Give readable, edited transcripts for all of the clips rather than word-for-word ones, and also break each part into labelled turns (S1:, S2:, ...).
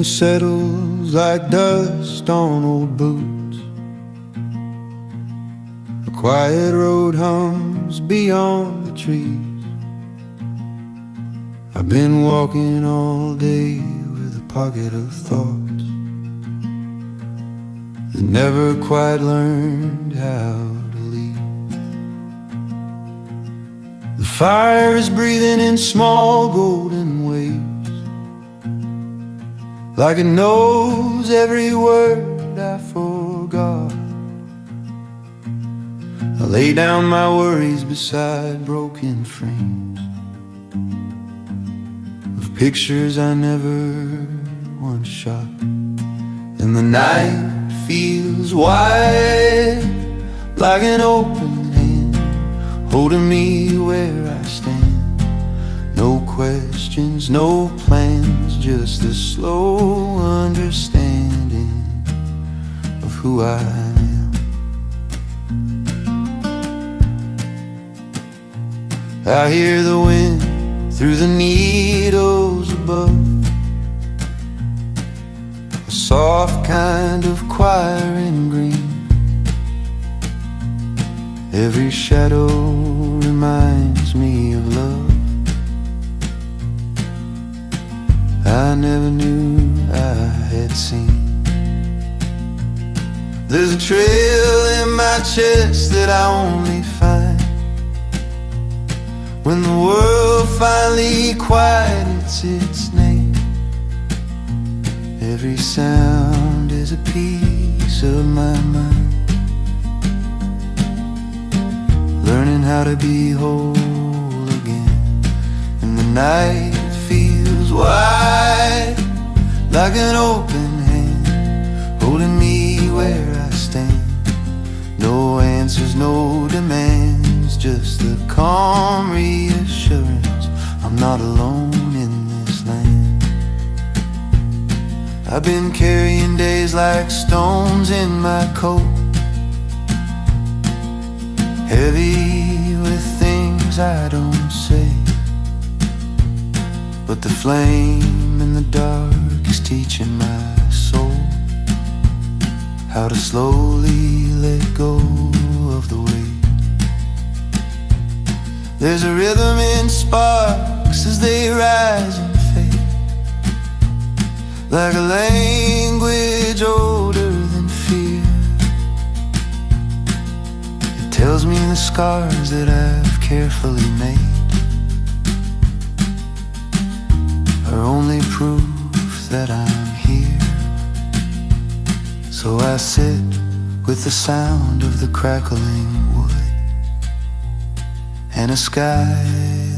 S1: evening settles like dust on old boots. A quiet road hums beyond the trees. I've been walking all day with a pocket of thoughts that never quite learned how to leave. The fire is breathing in small golden waves, like it knows every word I forgot. I lay down my worries beside broken frames of pictures I never once shot. And the night feels wide, like an open hand, holding me where I stand. No questions, no plans, just a slow understanding of who I am. I hear the wind through the needles above, a soft kind of choir in green. Every shadow reminds me of love I never knew I had seen. There's a trail in my chest that I only find when the world finally quiets its name. Every sound is a piece of my mind, learning how to be whole again. And the night feels wide, like an open hand, holding me where I stand. No answers, no demands, just the calm reassurance I'm not alone in this land. I've been carrying days like stones in my coat, heavy with things I don't say. But the flame in the dark is teaching my soul how to slowly let go of the weight. There's a rhythm in sparks as they rise and fade, like a language older than fear. It tells me the scars that I've carefully made are only proof that I'm here. So I sit with the sound of the crackling wood and a sky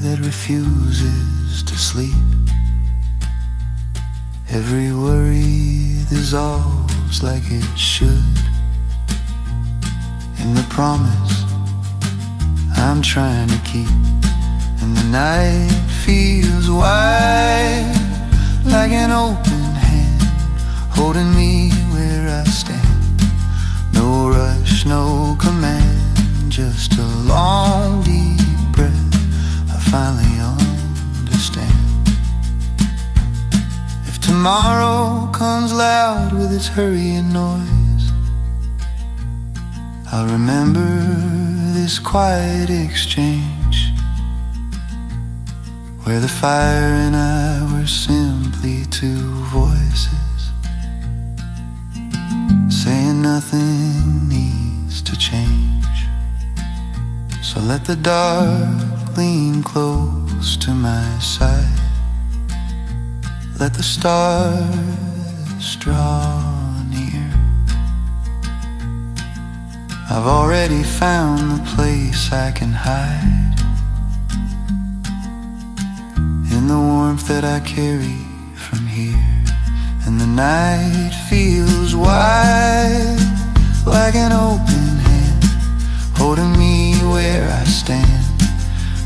S1: that refuses to sleep. Every worry dissolves like it should in the promise I'm trying to keep. And the night feels wide, like an open hand, holding me where I stand. No rush, no command, just a long deep breath. I finally understand. If tomorrow comes loud with its hurrying noise, I'll remember this quiet exchange, where the fire and I were simply two voices, saying nothing needs to change. So let the dark lean close to my side, let the stars draw near. I've already found the place I can hide in the warmth that I carry from here. And the night feels wide, like an open hand, holding me where I stand.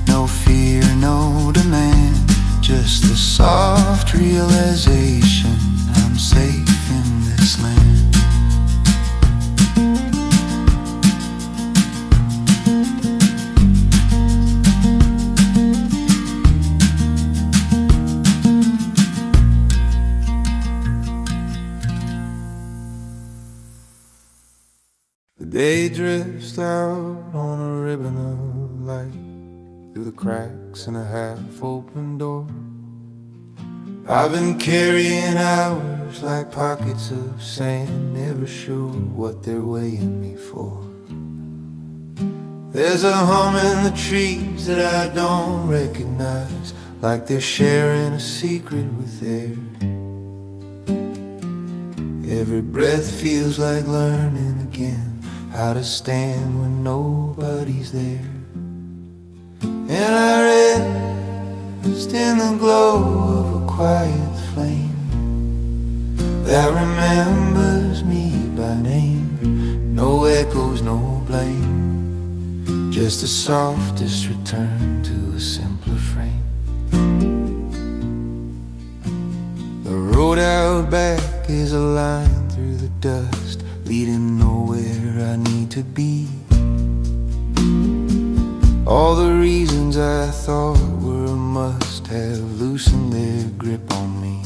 S1: No fear, no demand, just the soft realization I'm safe in this land. day drifts out on a ribbon of light through the cracks in a half-open door. I've been carrying hours like pockets of sand, never sure what they're weighing me for. There's a hum in the trees that I don't recognize, like they're sharing a secret with air. Every breath feels like learning again how to stand when nobody's there. And I rest in the glow of a quiet flame that remembers me by name. No echoes, no blame, just the softest return to a simpler frame. The road out back is a line through the dust, leading nowhere I need to be. All the reasons I thought were a must have loosened their grip on me.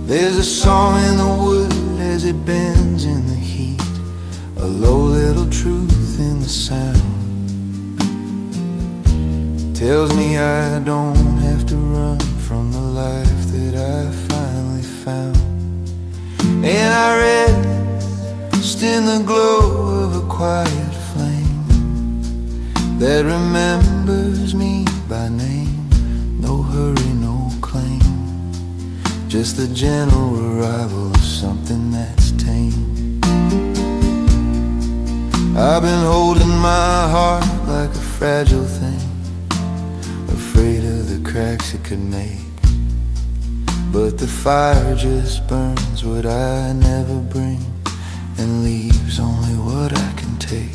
S1: There's a song in the wood as it bends in the heat, a low little truth in the sound. Tells me I don't have to run from the life that I finally found. And I rest in the glow of a quiet that remembers me by name. No hurry, no claim, just the gentle arrival of something that's tame. I've been holding my heart like a fragile thing, afraid of the cracks it could make. But the fire just burns what I never bring and leaves only what I can take.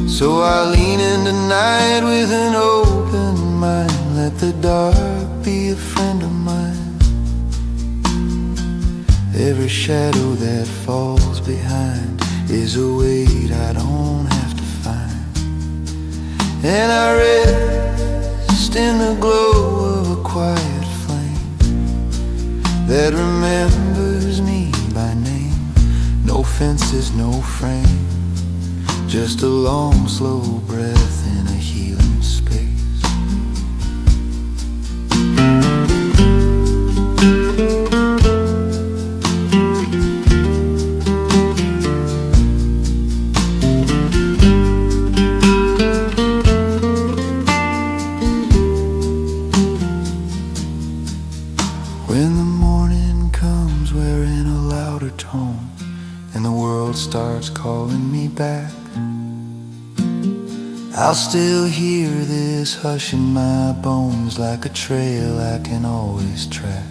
S1: So I lean in tonight with an open mind, let the dark be a friend of mine. Every shadow that falls behind is a weight I don't have to find. And I rest in the glow of a quiet flame that remembers me by name. No fences, no frame, just a long, slow breath in a healing space. When the morning comes wearing a louder tone and the world starts calling me back, I'll still hear this hush in my bones like a trail I can always track.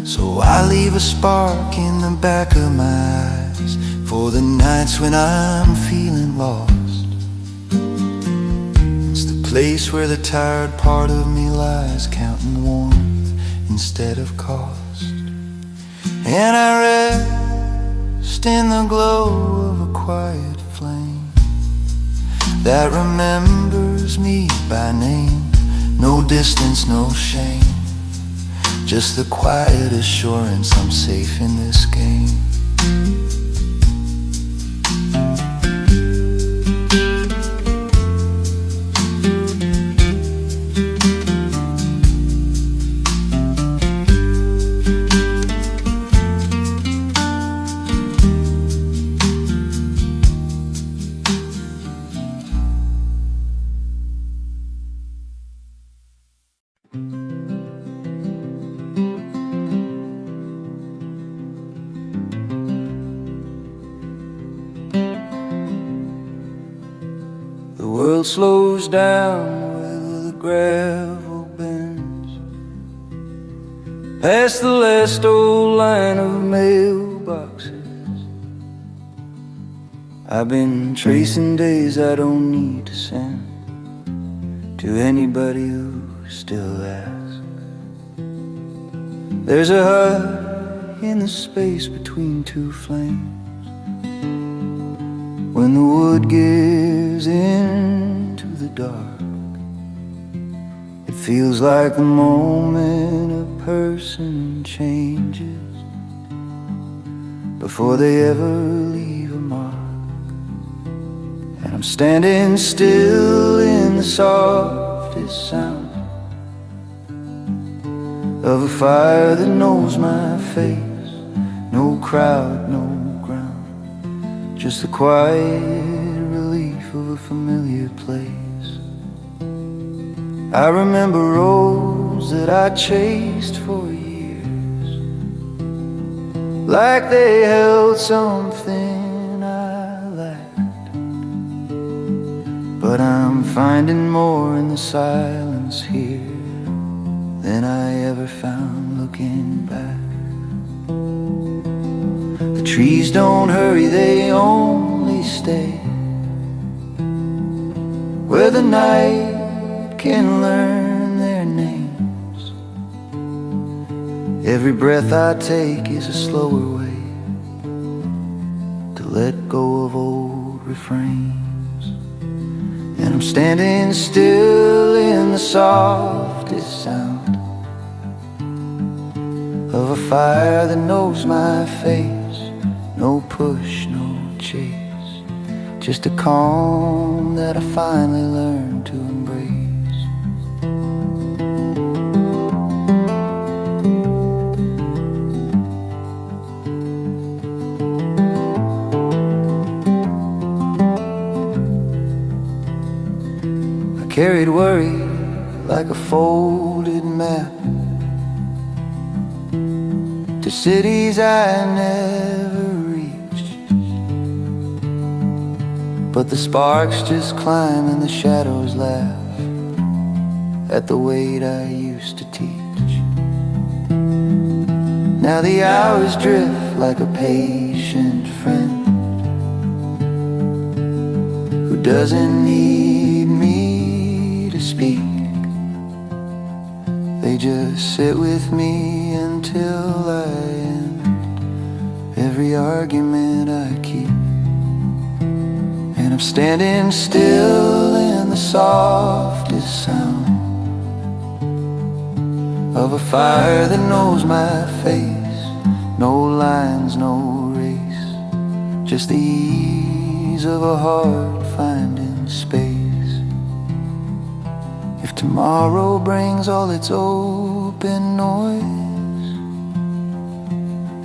S1: So I leave a spark in the back of my eyes for the nights when I'm feeling lost. It's the place where the tired part of me lies, counting warmth instead of cost. And I rest in the glow of a quiet flame that remembers me by name. No distance, no shame, just the quiet assurance I'm safe in this game. The world slows down where the gravel bends, past the last old line of mailboxes. I've been tracing days I don't need to send to anybody who still asks. There's a hut in the space between two flames. When the wood gives into the dark, it feels like the moment a person changes. before they ever leave a mark. And I'm standing still in the softest sound of a fire that knows my face. No crowd, no ground, just the quiet relief of a familiar place. I remember roads that I chased for years, like they held something I lacked. But I'm finding more in the silence here than I ever found looking back. The trees don't hurry, they only stay where the night can learn their names. Every breath I take is a slower way to let go of old refrains. And I'm standing still in the softest sound of a fire that knows my face. No push, no chase, just a calm that I finally learned to embrace. I carried worry like a folded map to cities I never reached, but the sparks just climb and the shadows laugh at the weight I used to teach. Now the hours drift like a patient friend who doesn't need me to speak. They just sit with me until I end every argument I keep. And I'm standing still in the softest sound of a fire that knows my face. No lines, no race, just the ease of a heart finding space. If tomorrow brings all its open noise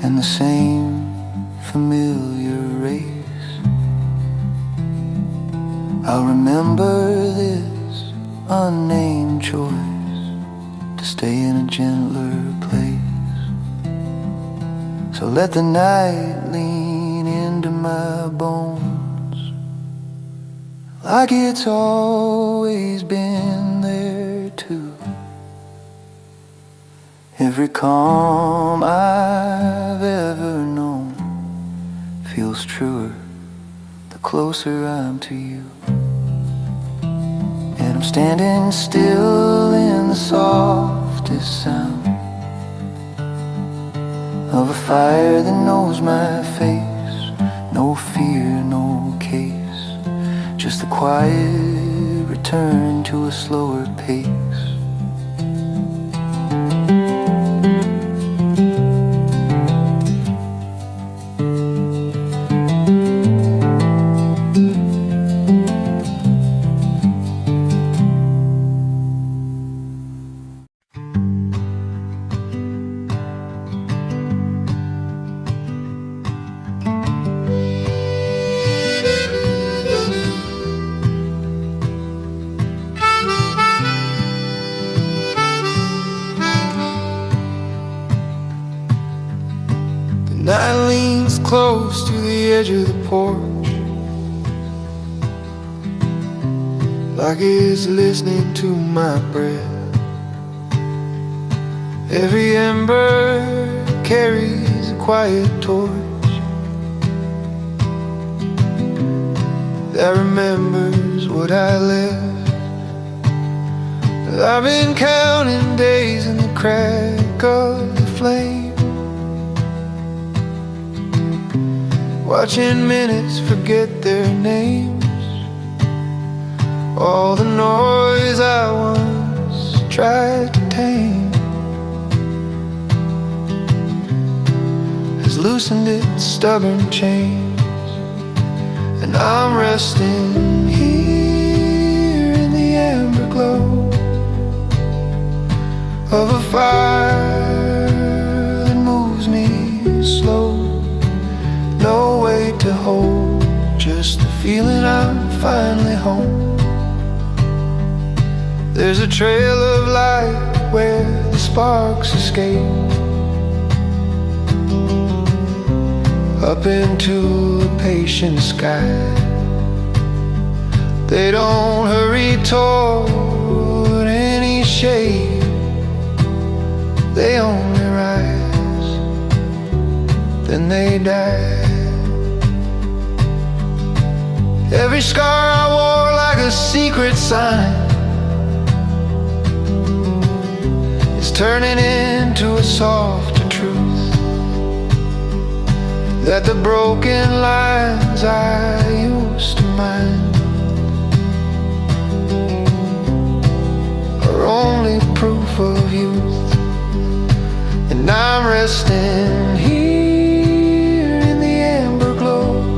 S1: and the same familiar race, I'll remember this unnamed choice to stay in a gentler place. So let the night lean into my bones like it's always been there too. Every calm I've ever known feels truer the closer I'm to you. And I'm standing still in the softest sound of a fire that knows my face. No fear, no case, just the quiet return to a slower pace.
S2: Night leans close to the edge of the porch, like it's listening to my breath. Every ember carries a quiet torch that remembers what I left. I've been counting days in the crack of the flame, watching minutes forget their names. All the noise I once tried to tame has has loosened its stubborn chains, and I'm resting here in the amber glow of a fire that moves me slow. No weight to hold, just the feeling I'm finally home. There's a trail of light where the sparks escape, up into a patient sky. They don't hurry toward any shade, they only rise, then they die. Every scar I wore like a secret sign is turning into a softer truth, that the broken lines I used to mind are only proof of youth. And I'm resting here in the amber glow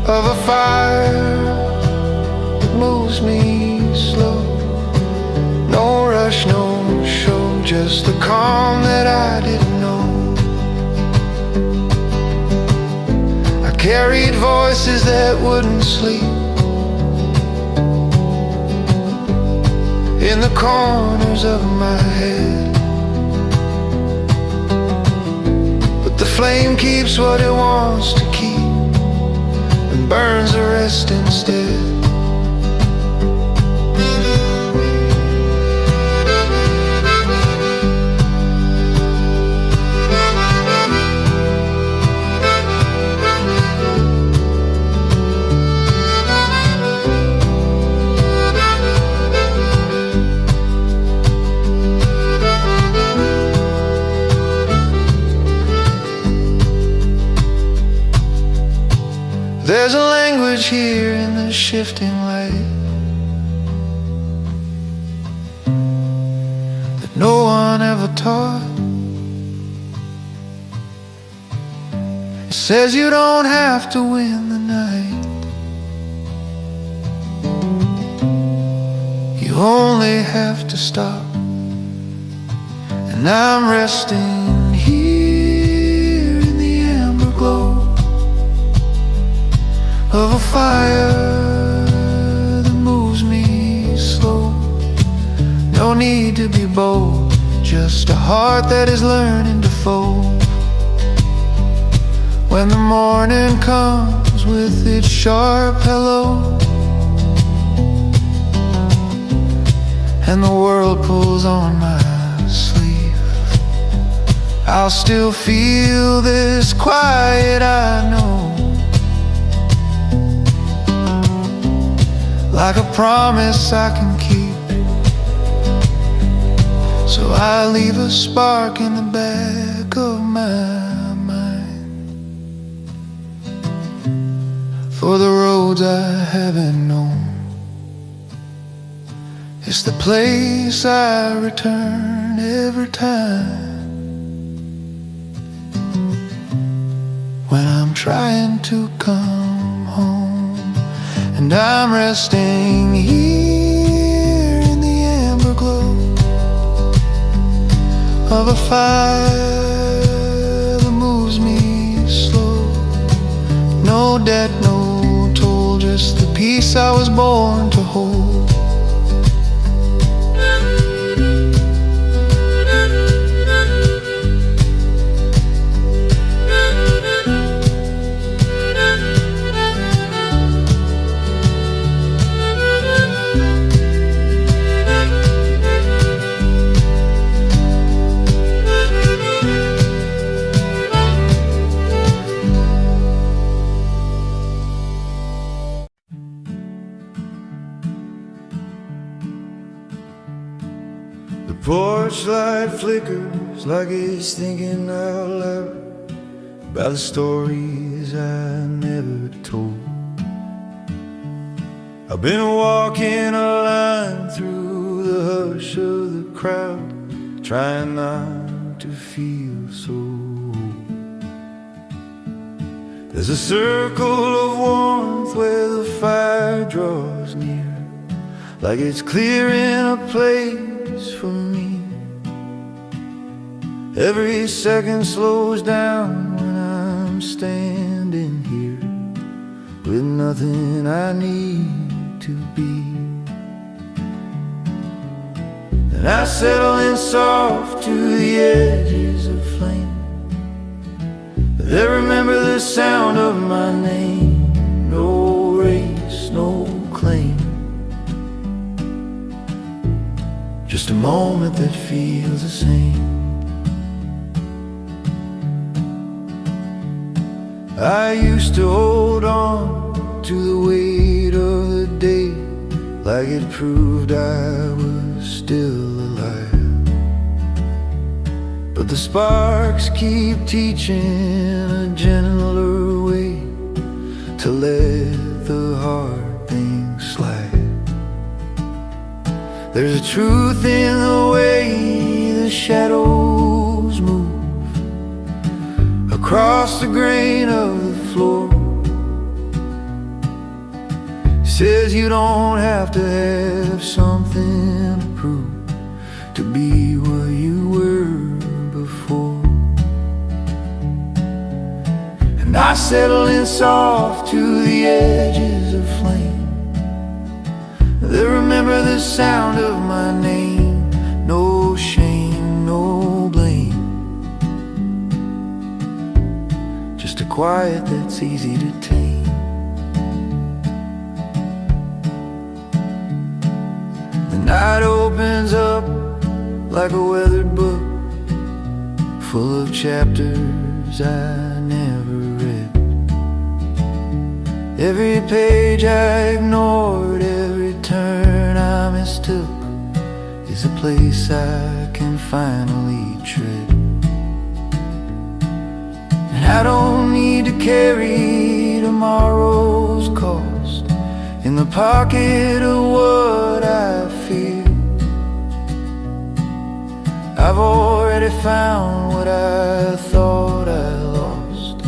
S2: of a fire that moves me slow. No rush, no show, just the calm that I didn't know. I carried voices that wouldn't sleep in the corners of my head, but the flame keeps what it wants to keep and burns the rest instead. There's a language here in the shifting light that no one ever taught. It says you don't have to win the night, you only have to stop. And I'm resting here in the amber glow of a fire that moves me slow. No need to be bold, just a heart that is learning to fold. When the morning comes with its sharp hello, and the world pulls on my sleeve, I'll still feel this quiet, I know, like a promise I can keep. So I leave a spark in the back of my mind for the roads I haven't known. It's the place I return every time when I'm trying to come home. And I'm resting here in the amber glow of a fire that moves me slow. No debt, no toll, just the peace I was born to hold.
S1: Porchlight flickers like it's thinking out loud about the stories I never told. I've been walking a line through the hush of the crowd, trying not to feel so There's a circle of warmth where the fire draws near, like it's clearing a place for me. Every second slows down when I'm standing here with nothing I need to be. And I settle in soft to the edges of flame. They remember the sound of my name. No race, no claim, just a moment that feels the same. I used to hold on to the weight of the day, like it proved I was still alive. But the sparks keep teaching a gentler way to let the hard things slide. There's a truth in the way the shadows move across the grain of the floor. Says you don't have to have something to prove to be what you were before. And I settle in soft to the edges of flame. They remember the sound of my name. No shame, no blame, just a quiet that's easy to tame. The night opens up like a weathered book, full of chapters I never read. Every page I ignored, every turn I mistook, is a place I can finally tread. And I don't need to carry tomorrow's cost in the pocket of what I fear. I've already found what I thought I lost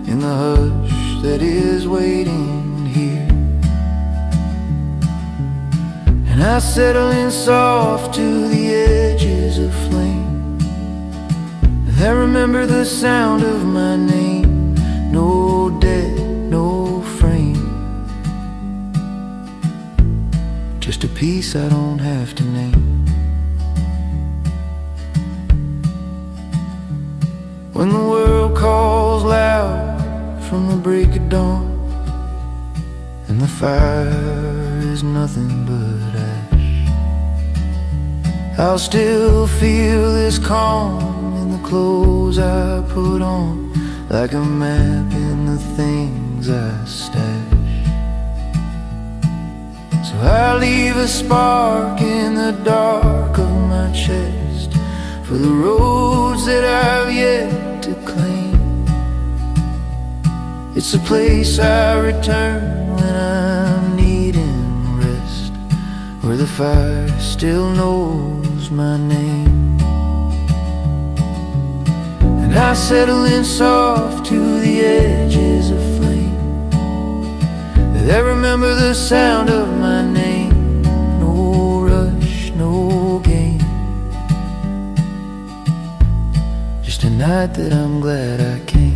S1: in the hush that is waiting here. And I settle in soft to the edges of flame. And I remember the sound of my name. No debt, no frame, just a piece I don't have to name. When the world calls loud from the break of dawn, and the fire is nothing but ash, I'll still feel this calm in the clothes I put on, like a map in the things I stash. So I leave a spark in the dark of my chest for the roads that I've yet to claim. It's a place I return when I'm needing rest, where the fire still knows my name. And I settle in soft to the edges of flame. They remember the sound of my name. No rush, no game, just a night that I'm glad I came.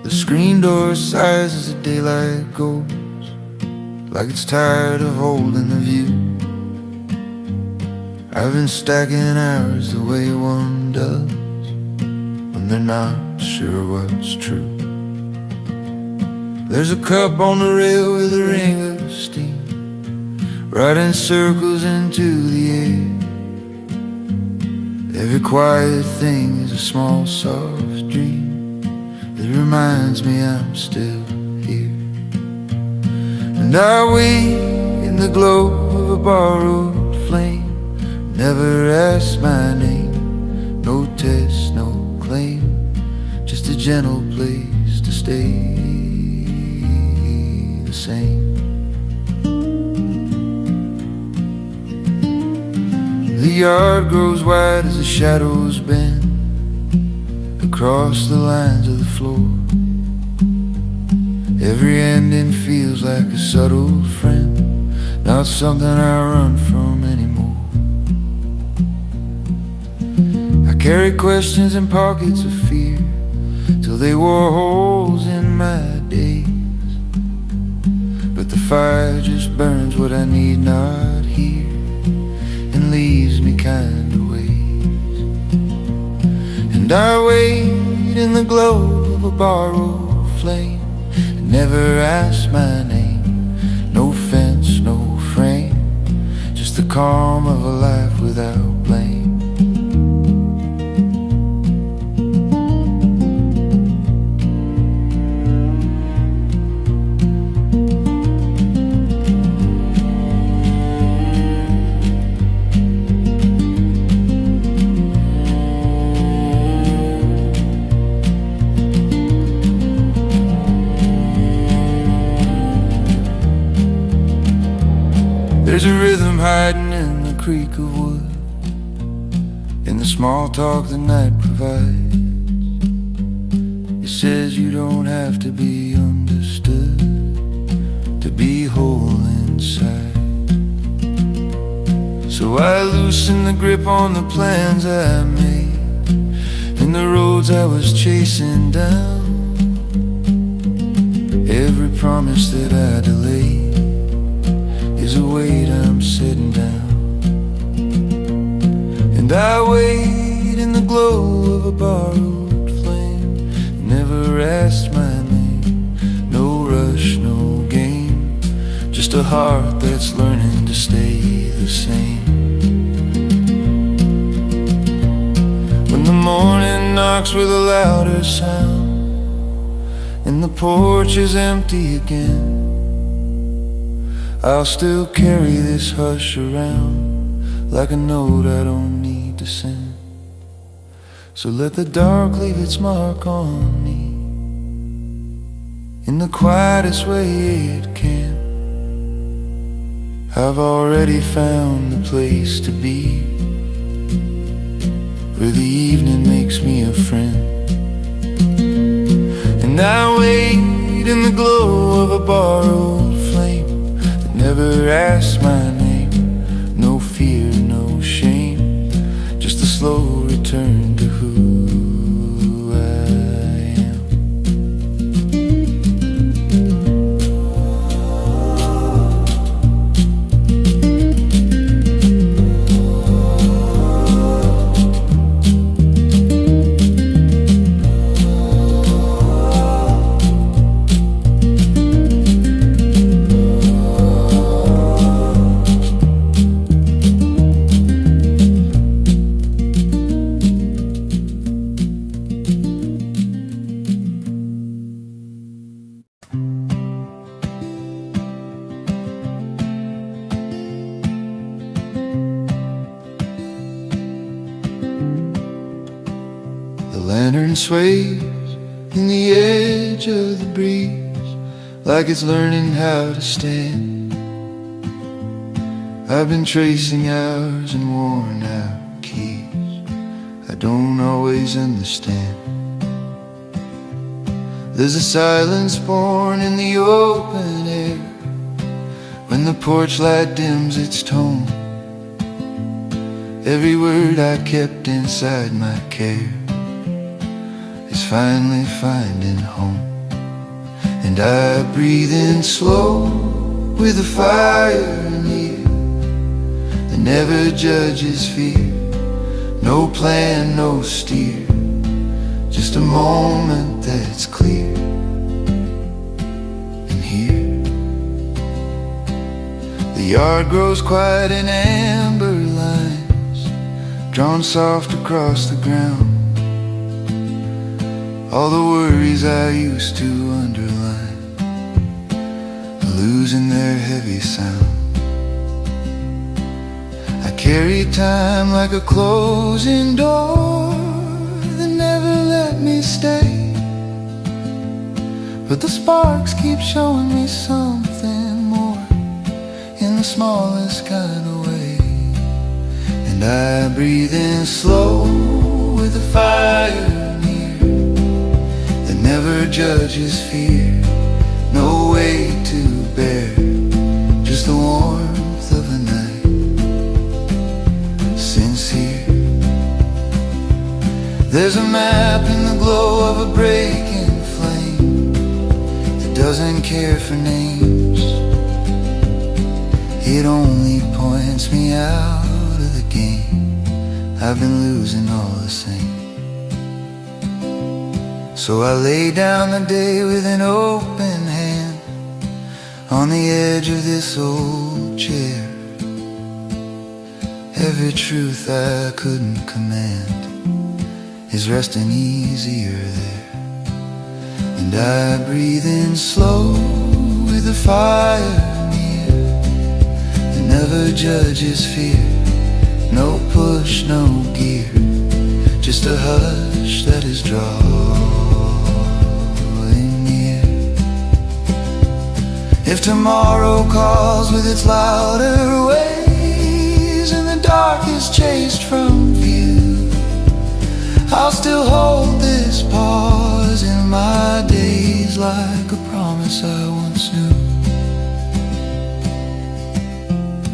S1: The screen door sighs as the daylight goes, like it's tired of holding the view. I've been stacking hours the way one does when they're not sure what's true. There's a cup on the rail with a ring of steam, riding circles into the air. Every quiet thing is a small soft dream that reminds me I'm still here. And I wait in the glow of a borrowed flame, never ask my name, no test, no claim, just a gentle place to stay the same. The yard grows wide as the shadows bend across the lines of the floor. Every ending feels like a subtle friend, not something I run from anymore. I carried questions in pockets of fear till they wore holes in my days, but the fire just burns what I need not hear and leaves me kind of ways. And I wait in the glow of a borrowed flame and never ask my name, no fence, no frame, just the calm of a life without blame. There's a rhythm hiding in the creak of wood, in the small talk the night provides. It says you don't have to be understood to be whole inside. So I loosen the grip on the plans I made and the roads I was chasing down. Every promise that I delayed is a weight I'm setting down. And I wait in the glow of a borrowed flame, never asked my name, no rush, no game, just a heart that's learning to stay the same. When the morning knocks with a louder sound and the porch is empty again, I'll still carry this hush around like a note I don't need to send. So let the dark leave its mark on me in the quietest way it can. I've already found the place to be where the evening makes me a friend. And I wait in the glow of a borrowed flame, never ask my name, no fear, no shame, just a slow return to who I am. Lantern sways in the edge of the breeze like it's learning how to stand. I've been tracing hours and worn out keys I don't always understand. There's a silence born in the open air when the porch light dims its tone. Every word I kept inside my care is finally finding home. And I breathe in slow with a fire near that never judges fear. No plan, no steer, just a moment that's clear. And here the yard grows quiet in amber lines drawn soft across the ground. all the worries I used to underline are losing their heavy sound. I carry time like a closing door that never let me stay, but the sparks keep showing me something more in the smallest kind of way. And I breathe in slow with the fire near that never judges fear. No weight to bear, just the warmth of a night sincere. There's a map in the glow of a breaking flame that doesn't care for names. It only points me out of the game. I've been losing all the same. So I lay down the day with an open hand on the edge of this old chair. Every truth I couldn't command is resting easier there. And I breathe in slow with the fire near that never judges fear. No push, no gear, just a hush that is drawing near. If tomorrow calls with its louder ways and the dark is chased from view, I'll still hold this pause in my days like a promise I once knew.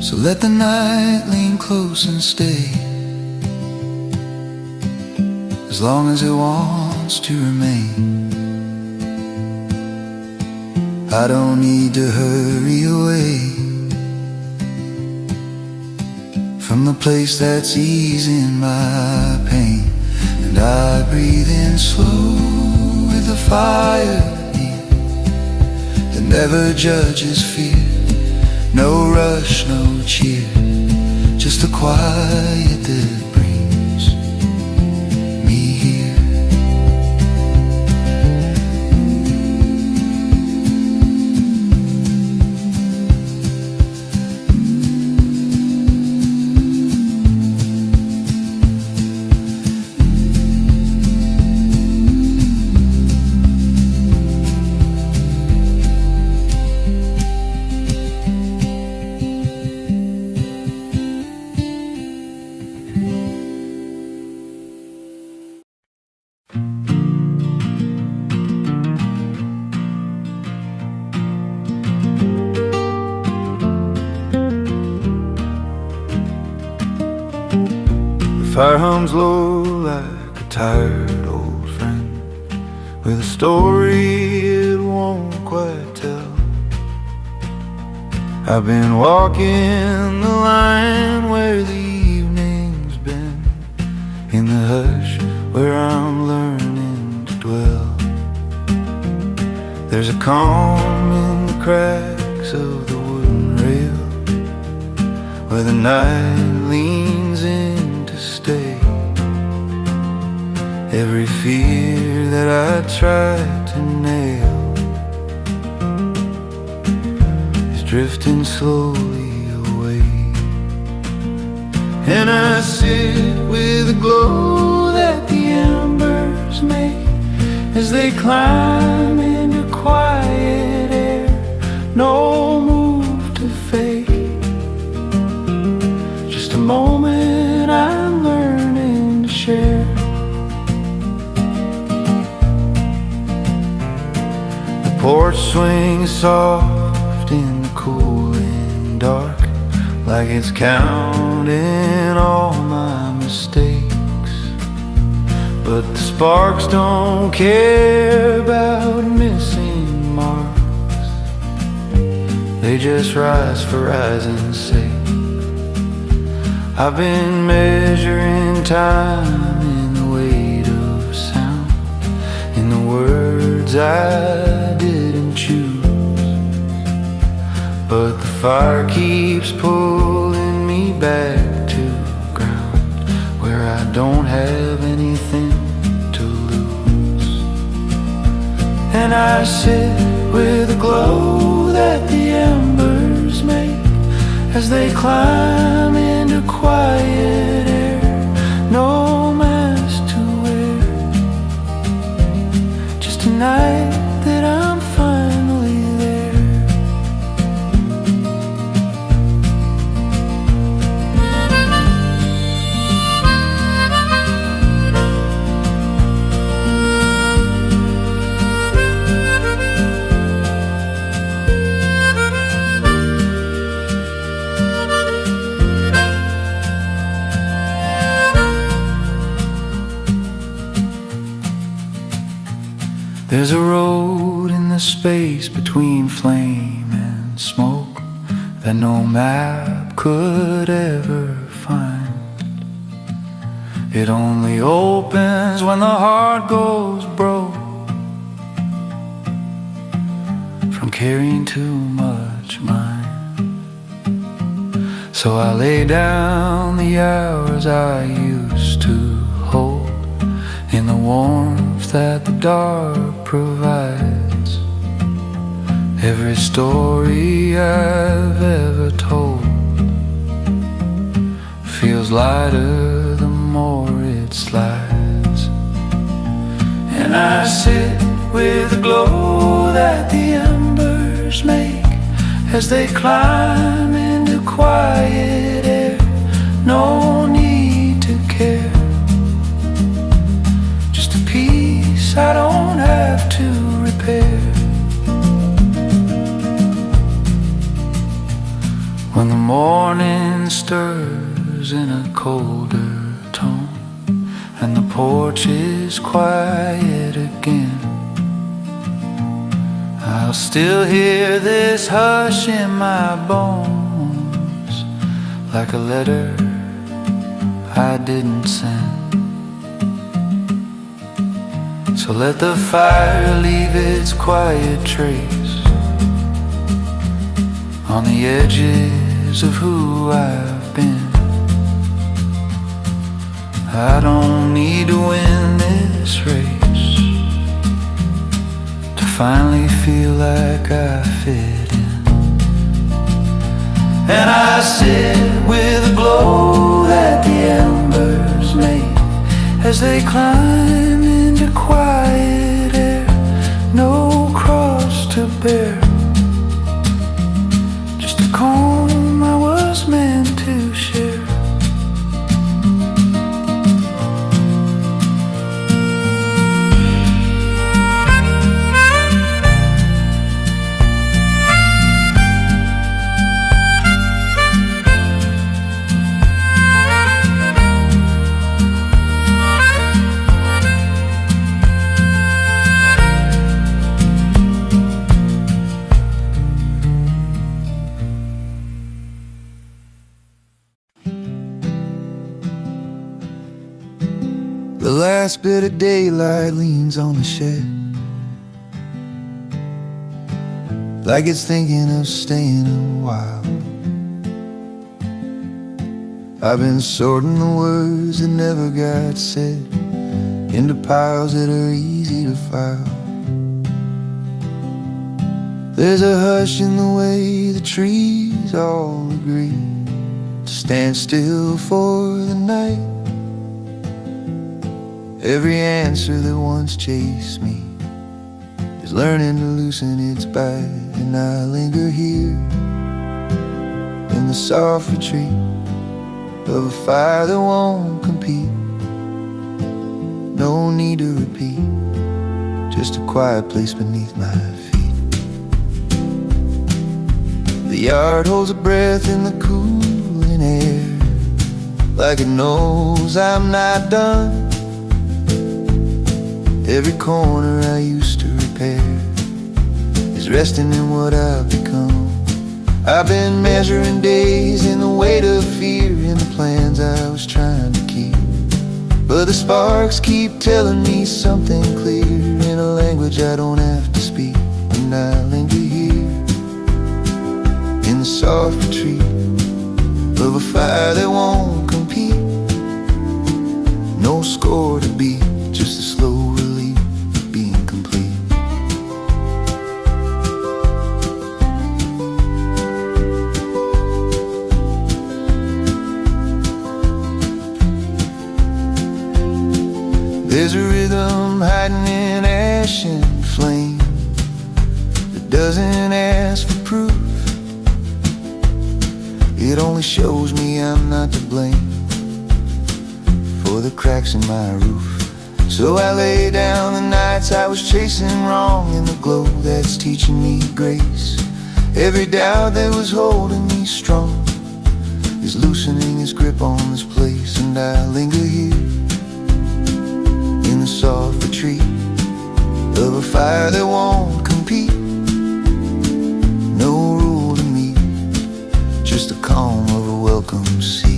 S1: So let the night lean close and stay as long as it wants to remain. I don't need to hurry away from the place that's easing my pain. And I breathe in slow with the fire near that never judges fear. No rush, no cheer, just the quiet that brings me here. Fire hums low like a tired old friend with a story it won't quite tell. I've been walking the line where the evening's been, in the hush where I'm learning to dwell. There's a calm in the cracks of the wooden rail where the night leans in to stay. Every fear that I tried to nail is drifting slowly away. And I sit with the glow that the embers make as they climb into quiet air. No move to fake, just a moment I'm learning to share. The porch swings soft in the cooling dark, like it's counting all my mistakes. But the sparks don't care about missing marks, they just rise for rising's sake. I've been measuring time in the weight of sound, in the words I didn't choose. But the fire keeps pulling me back to ground where I don't have anything to lose.
S2: And I sit with the glow that the embers make as they climb into quiet air. No mask to wear, just a night that I'm finally there. There's a road in the space between flame and smoke that no map could ever find. It only opens when the heart goes broke from carrying too much mind. So I lay down the hours I used to hold in the warmth that the dark provides. Every story I've ever told feels lighter the more it slides. And I sit with the glow that the embers make as they climb into quiet air. No need to care, just a piece I don't have to repair. When the morning stirs in a colder tone and the porch is quiet again, I'll still hear this hush in my bones, like a letter I didn't send. So let the fire leave its quiet trace on the edges of who I've been. I don't need to win this race to finally feel like I fit in. And I sit with the glow that the embers make as they climb into quiet air. No cross to bear, just a comb I was meant to share.
S1: The last bit of daylight leans on the shed, like it's thinking of staying a while. I've been sorting the words that never got said into piles that are easy to file. There's a hush in the way the trees all agree to stand still for the night. Every answer that once chased me is learning to loosen its bite. And I linger here in the soft retreat of a fire that won't compete. No need to repeat, just a quiet place beneath my feet. The yard holds a breath in the cooling air, like it knows I'm not done. Every corner I used to repair is resting in what I've become. I've been measuring days in the weight of fear in the plans I was trying to keep. But the sparks keep telling me something clear in a language I don't have to speak. And I linger here in the soft retreat of a fire that won't compete. No score to beat, just a slow relief of being complete. shows me I'm not to blame for the cracks in my roof. So I lay down the nights I was chasing wrong in the glow that's teaching me grace. Every doubt that was holding me strong is loosening its grip on this place. And I linger here in the soft retreat of a fire that won't compete. No rule to me, just the calm of a welcome sea.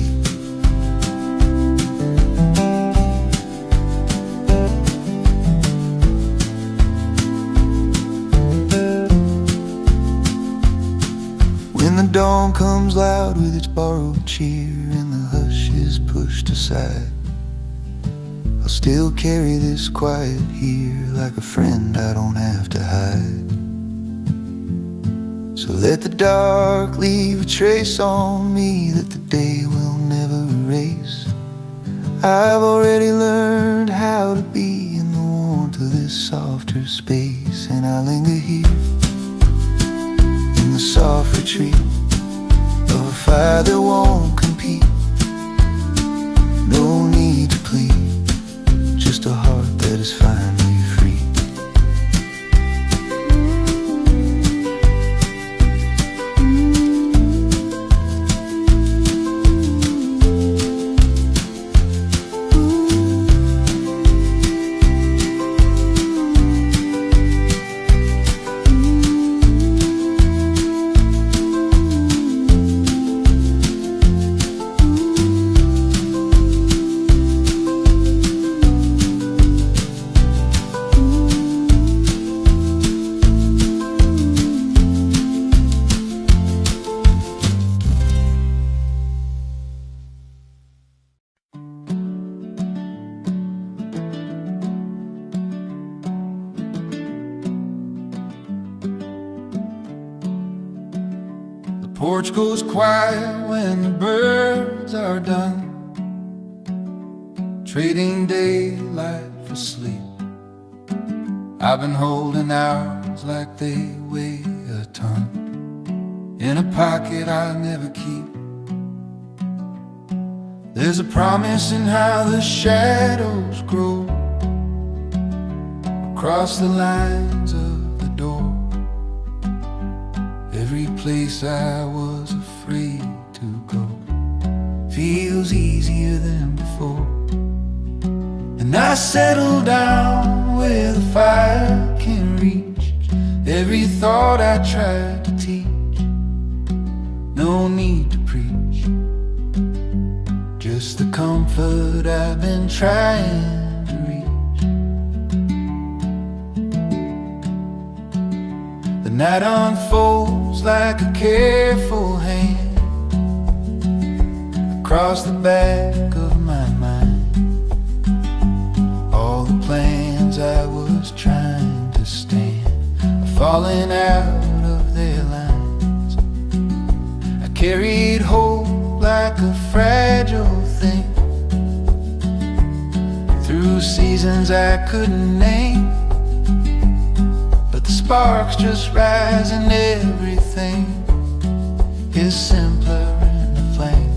S1: When the dawn comes loud with its borrowed cheer and the hush is pushed aside, I'll still carry this quiet here like a friend I don't have to hide. So let the dark leave a trace on me that the day will never erase. I've already learned how to be in the warmth of this softer space. And I linger here in the soft retreat of a fire that won't compete. No need to plead, just a heart that is finally free.
S2: Porch goes quiet when the birds are done, trading daylight for sleep. I've been holding hours like they weigh a ton in a pocket I never keep. There's a promise in how the shadows grow across the lines of the door. Every place I was afraid to go feels easier than before. And I settle down where the fire can reach every thought I tried to teach. No need to preach, just the comfort I've been trying to reach. The night unfolds like a careful hand across the back of my mind. All the plans I was trying to stand are falling out of their lines. I carried hope like a fragile thing through seasons I couldn't name. But the sparks just rise and everything is simpler in the flame.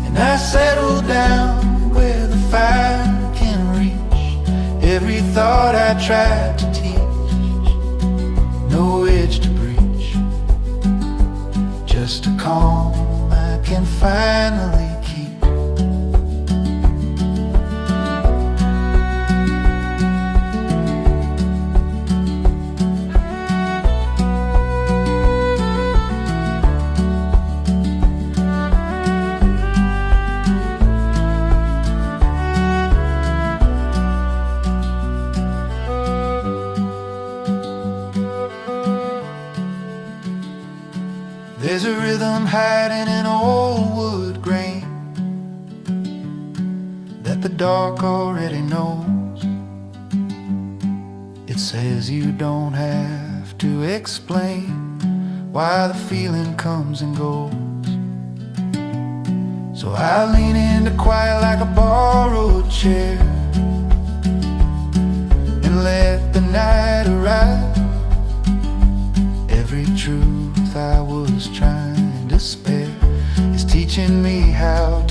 S2: And I settle down where the fire can reach every thought I tried to teach. No edge to breach, just a calm I can finally keep. There's a rhythm hiding in old wood grain that the dark already knows. It says you don't have to explain why the feeling comes and goes. So I lean into quiet like a borrowed chair and let the night arrive. Every truth I was trying to spare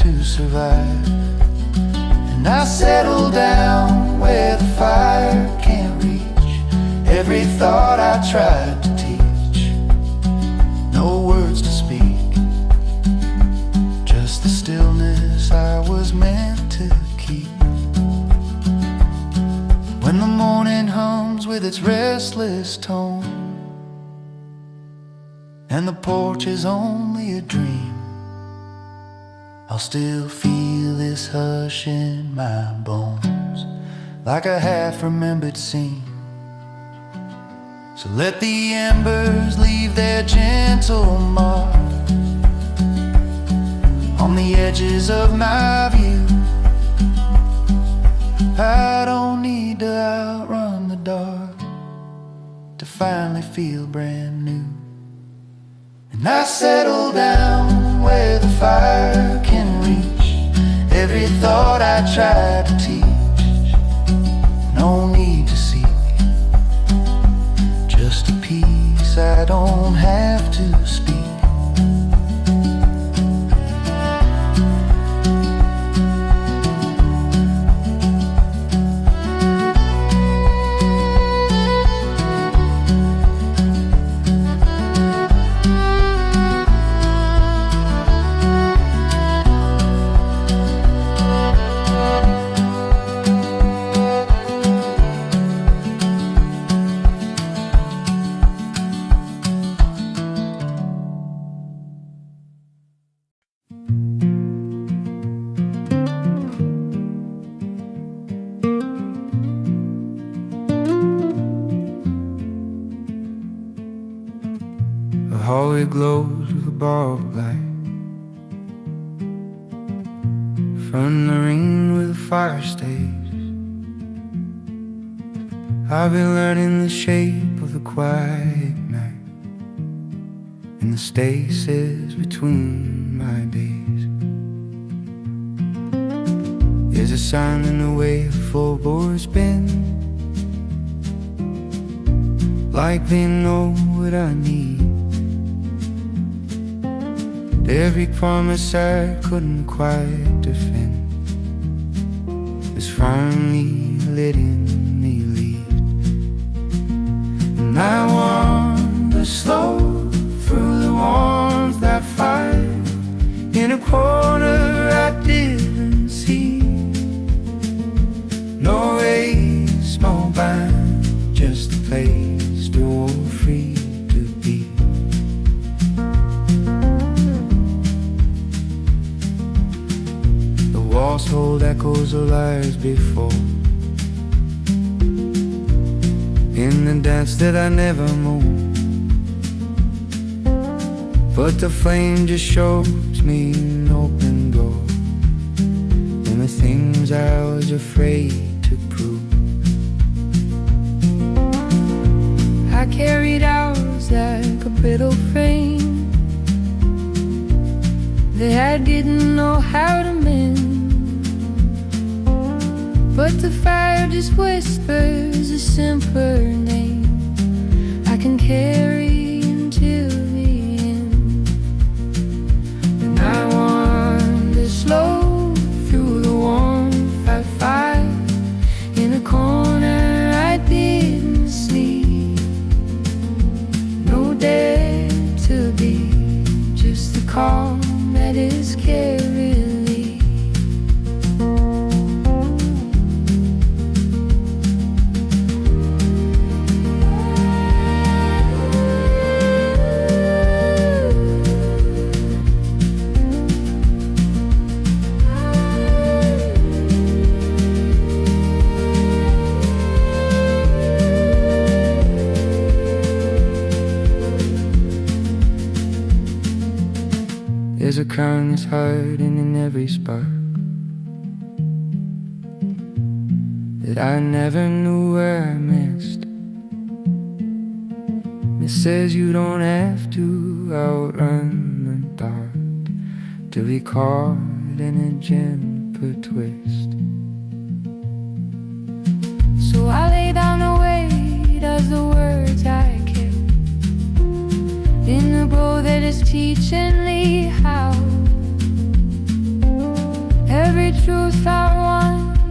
S1: to survive. And I settle down where the fire can't reach every thought I tried to teach. No words to speak, just the stillness I was meant to keep. When the morning hums with its restless tone, and the porch is only a dream, I'll still feel this hush in my bones, like a half-remembered scene. So let the embers leave their gentle mark on the edges of my view. I don't need to outrun the dark to finally feel brand new. And I settle down where the fire can reach every thought I tried to teach. No need to seek, just a peace I don't have to speak.
S2: The hallway glows with a bulb light, from the rain where the fire stays. I've been learning the shape of the quiet night and the stasis between my days. There's a sign in the way the floorboards bend, like they know what I need. Every promise I couldn't quite defend is finally letting me lead. And I wander slow through the warmth I find in a corner I didn't see. No race, no bind, just a place to walk free to be. Walls hold echoes of lives before, in the dance that I never moved. But the flame just shows me an open door, and the things I was afraid to prove. I carried ours like a brittle frame that I didn't know how to mend. But the fire just whispers a simpler name I can carry until the end. And I wander slow through the warmth I find in a corner I didn't see. No dare to be, just the calm that is carried. There's a kindness hiding in every spark that I never knew where I missed. It says you don't have to outrun the dark to be caught in a gentle twist. So I lay down the weight of the words I kept in the bowl that is teaching me how truth I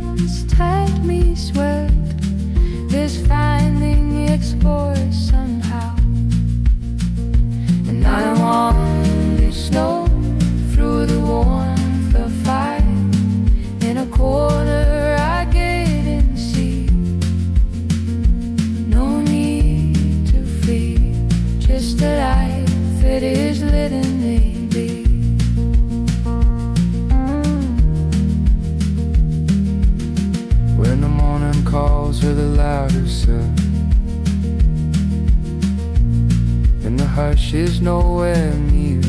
S2: once had me swept is finding explored somehow. And I wander slow through the warmth of fire. In a corner I get and see. No need to fear, just a life that is letting me be. When the morning calls with a louder sound and the hush is nowhere near,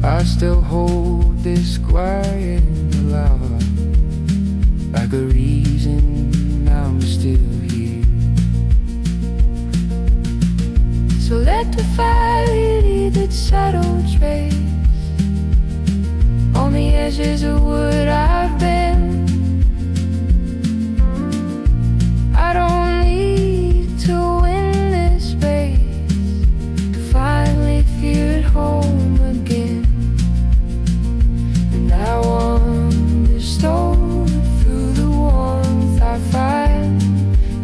S2: I still hold this quiet aloud, like a reason I'm still here. So let the fire lead its subtle trace on the edges of what I've been. I don't need to win this race to finally feel at home again. And I wander slow through the warmth I find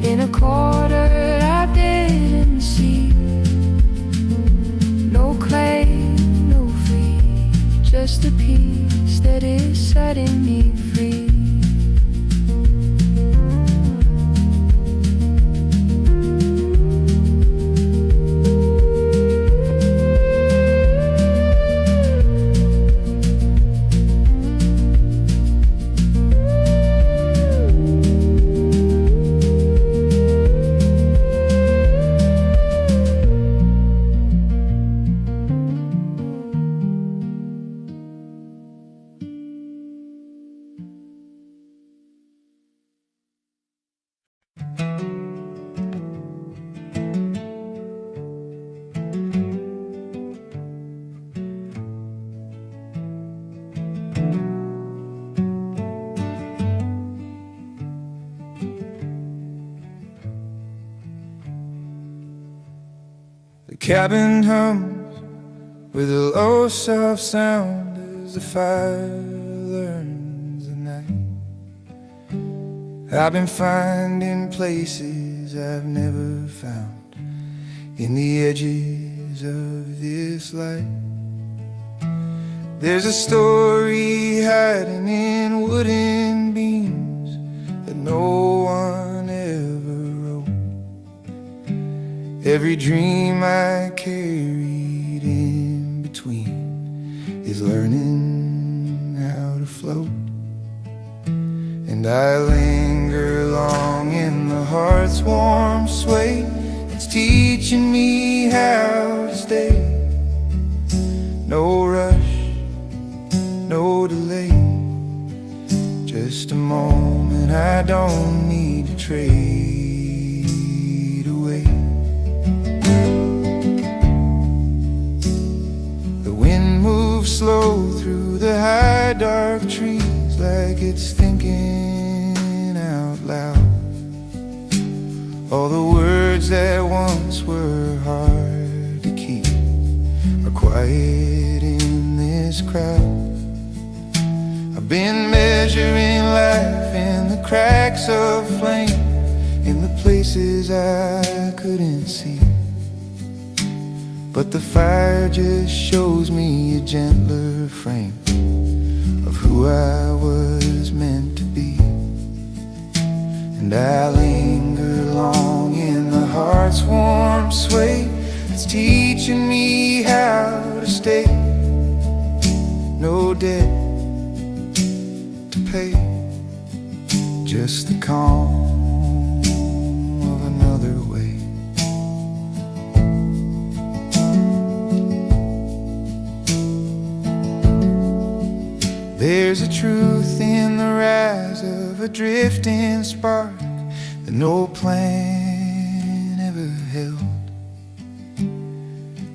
S2: in a corner I didn't see. No claim, no fee, just a peace that is setting me free.
S1: The cabin hums with a low soft sound as the fire learns the night. I've been finding places I've never found in the edges of this light. There's a story hiding in wooden beams that no one ever wrote. Every dream I carried in between is learning how to float. And I linger long in the heart's warm sway. It's teaching me how to stay. No rush, no delay, just a moment I don't need to trade away. The wind moves slow through the high dark trees, like it's thinking out loud. All the words that once were hard to keep are quiet in this crowd. I've been measuring life in the cracks of flame, in the places I couldn't see. But the fire just shows me a gentler frame of who I was meant to be. And I linger long in the heart's warm sway. It's teaching me how to stay. No debt to pay, just the calm of another way. There's a truth in the rise of a drifting spark that no plan ever held.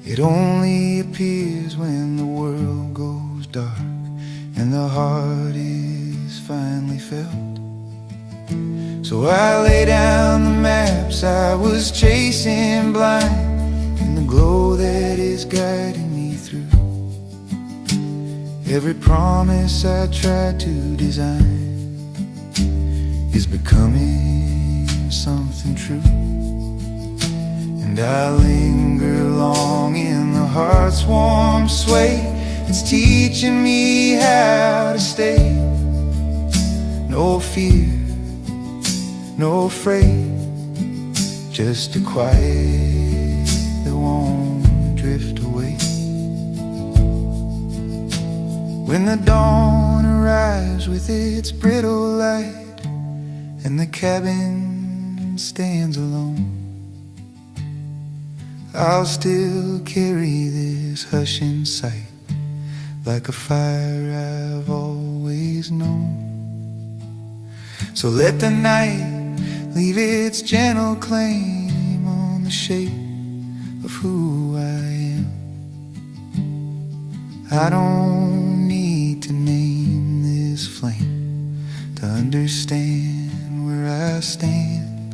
S1: It only appears when the world goes dark and the heart is finally felt. So I lay down the maps I was chasing blind in the glow that is guiding me through. Every promise I tried to design is becoming something true. And I linger long in the heart's warm sway. It's teaching me how to stay. No fear, no afraid, just a quiet that won't drift away. When the dawn arrives with its brittle light and the cabin stands alone, I'll still carry this hushing sight like a fire I've always known. So let the night leave its gentle claim on the shape of who I am. I don't need to name this flame to understand where I stand.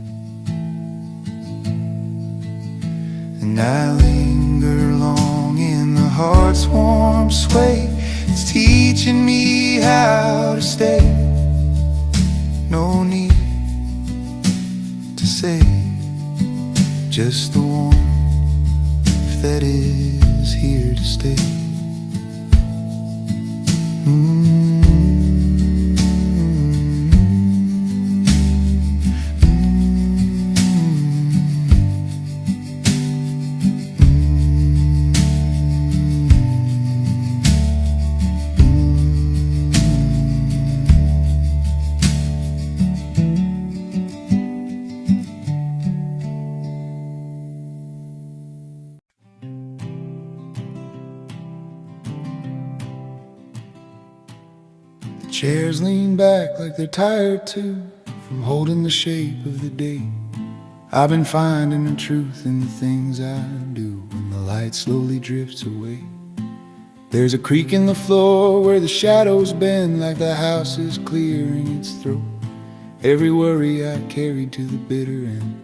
S1: And I linger long in the heart's warm sway. It's teaching me how to stay. No need to say, just the warmth that is here to stay. Chairs lean back like they're tired too, from holding the shape of the day. I've been finding the truth in the things I do when the light slowly drifts away. There's a creak in the floor where the shadows bend like the house is clearing its throat. Every worry I carried to the bitter end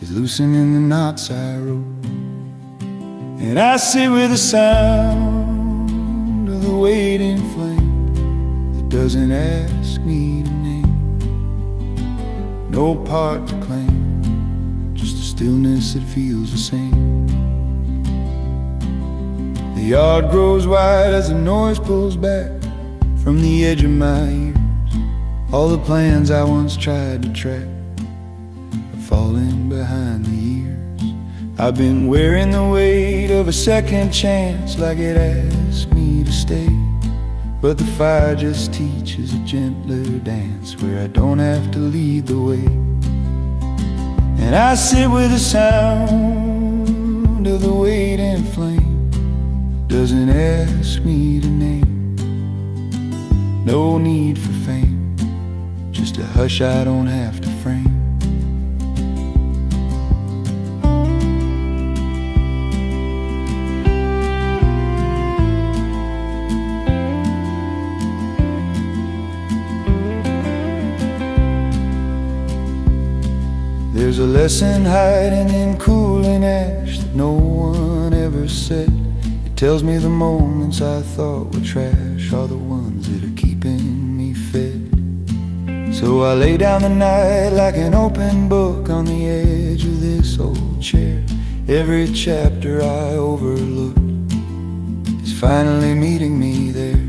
S1: is loosening the knots I wrote. And I sit with the sound of the waiting flame doesn't ask me to name, no part to claim, just a stillness that feels the same. The yard grows wide as the noise pulls back from the edge of my ears. All the plans I once tried to track are falling behind the years. I've been wearing the weight of a second chance like it asked me to stay. But the fire just teaches a gentler dance where I don't have to lead the way. And I sit with the sound of the waiting flame, doesn't ask me to name, no need for fame, just a hush I don't have to frame. There's a lesson hiding in cooling ash that no one ever said. It tells me the moments I thought were trash are the ones that are keeping me fed. So I lay down the night like an open book on the edge of this old chair. Every chapter I overlooked is finally meeting me there.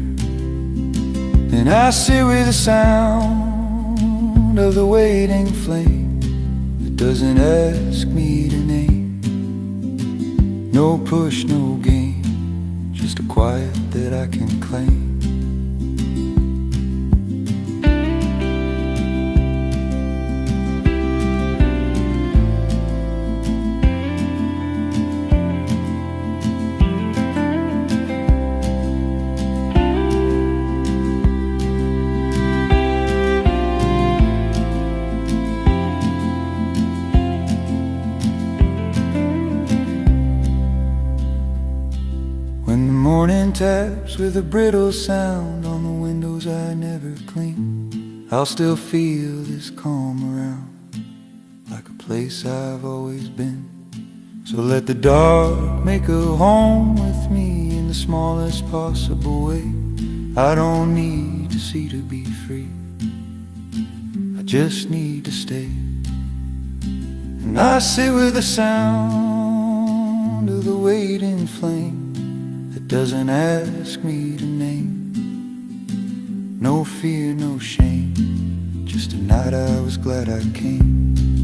S1: And I sit with the sound of the waiting flame, doesn't ask me to name, no push, no gain, just a quiet that I can claim. Morning taps with a brittle sound on the windows I never clean. I'll still feel this calm around, like a place I've always been. So let the dark make a home with me in the smallest possible way. I don't need to see to be free. I just need to stay. And I sit with the sound of the waiting flame that doesn't ask me to name. No fear, no shame, just a night I was glad I came.